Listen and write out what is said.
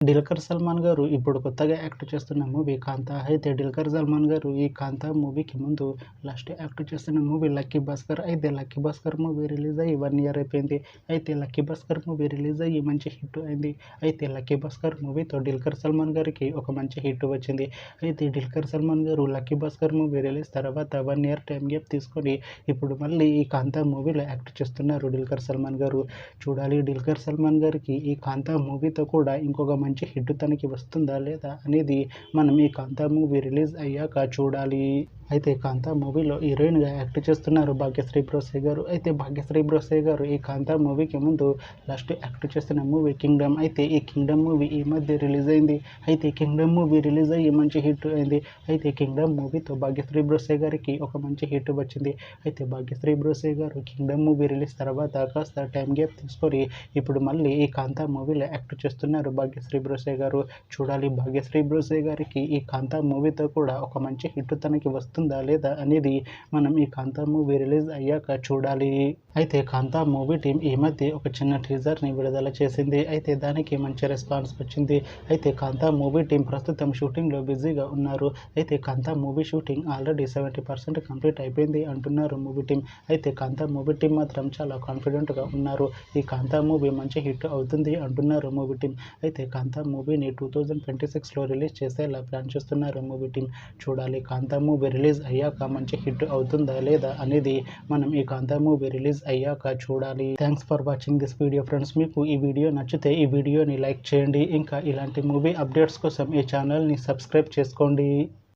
'డుల్కర్ సల్మాన్' గారు ఇప్పుడు కొత్తగా యాక్ట్ చేస్తున్న మూవీ 'కాంతా'. అయితే 'డుల్కర్ సల్మాన్' గారు ఈ 'కాంతా' మూవీకి ముందు లాస్ట్ యాక్ట్ చేస్తున్న మూవీ 'లక్కీ భాస్కర్'. అయితే 'లక్కీ భాస్కర్' మూవీ రిలీజ్ అయ్యి 1 ఇయర్ అయిపోయింది. అయితే 'లక్కీ భాస్కర్' మూవీ రిలీజ్ అయ్యి మంచి హిట్ అయింది. అయితే 'లక్కీ భాస్కర్' మూవీతో 'డుల్కర్ సల్మాన్' గారికి ఒక మంచి హిట్ వచ్చింది. అయితే 'డుల్కర్ సల్మాన్' గారు 'లక్కీ భాస్కర్' మూవీ రిలీజ్ తర్వాత 1 ఇయర్ టైం గ్యాప్ తీసుకొని ఇప్పుడు మళ్ళీ ఈ 'కాంతా' మూవీలో యాక్ట్ చేస్తున్నారు 'డుల్కర్ సల్మాన్' గారు. చూడాలి 'డుల్కర్ సల్మాన్' గారికి ఈ 'కాంతా' మూవీతో కూడా ఇంకొక మంచి హిట్ తనకి వస్తుందా లేదా అనేది మనం ఈ 'కాంతా' మూవీ రిలీజ్ అయ్యాక చూడాలి. అయితే 'కాంతా' మూవీలో హీరోయిన్‌గా యాక్ట్ చేస్తున్నారు భాగ్యశ్రీ బ్రోసే గారు. అయితే భాగ్యశ్రీ బ్రోసే గారు ఈ 'కాంతా' మూవీకి ముందు లాస్ట్ యాక్ట్ చేసిన మూవీ 'కింగ్డమ్'. అయితే ఈ 'కింగ్డమ్' మూవీ ఈ మధ్య రిలీజ్ అయింది. అయితే 'కింగ్డమ్' మూవీ రిలీజ్ అయ్యి మంచి హిట్ అయింది. అయితే 'కింగ్డమ్' మూవీతో భాగ్యశ్రీ బ్రోసే గారికి ఒక మంచి హిట్ వచ్చింది. అయితే భాగ్యశ్రీ బ్రోసే గారు 'కింగ్డమ్' మూవీ రిలీజ్ తర్వాత కాస్త టైం గ్యాప్ తీసుకొని ఇప్పుడు మళ్ళీ ఈ 'కాంతా' మూవీలో యాక్ట్ చేస్తున్నారు భాగ్యశ్రీ బ్రోసే గారు. చూడాలి భాగ్యశ్రీ బ్రోసే గారికి ఈ 'కాంతా' మూవీతో కూడా ఒక మంచి హిట్ తనకి వస్తుందా లేదా అనేది మనం ఈ 'కాంతా' మూవీ రిలీజ్ అయ్యాక చూడాలి. అయితే 'కాంతా' మూవీ టీం ఈ మధ్య ఒక చిన్న టీజర్‌ని విడుదల చేసింది. అయితే దానికి మంచి రెస్పాన్స్ వచ్చింది. అయితే 'కాంతా' మూవీ టీం ప్రస్తుతం షూటింగ్‌లో బిజీగా ఉన్నారు. అయితే 'కాంతా' మూవీ షూటింగ్ ఆల్రెడీ 70% కంప్లీట్ అయిపోయింది అంటున్నారు మూవీ టీం. అయితే 'కాంతా' మూవీ టీం మాత్రం చాలా కాన్ఫిడెంట్‌గా ఉన్నారు. ఈ 'కాంతా' మూవీ మంచి హిట్ అవుతుంది అంటున్నారు మూవీ టీం. అయితే 'కాంతా' మూవీని 2026లో రిలీజ్ చేసేలా ప్లాన్ చేస్తున్నారు మూవీ టీం. చూడాలి 'కాంతా' మూవీ రిలీజ్ అయ్యాక మంచి హిట్ అవుతుందా లేదా అనేది మనం ఈ 'కాంతా' మూవీ రిలీజ్ అయ్యాక చూడాలి. Thanks for watching this video friends. మీకు ఈ వీడియో నచ్చితే ఈ వీడియోని లైక్ చేయండి. ఇంకా ఇలాంటి మూవీ అప్డేట్స్ కోసం ఈ ఛానల్‌ని సబ్స్క్రైబ్ చేసుకోండి.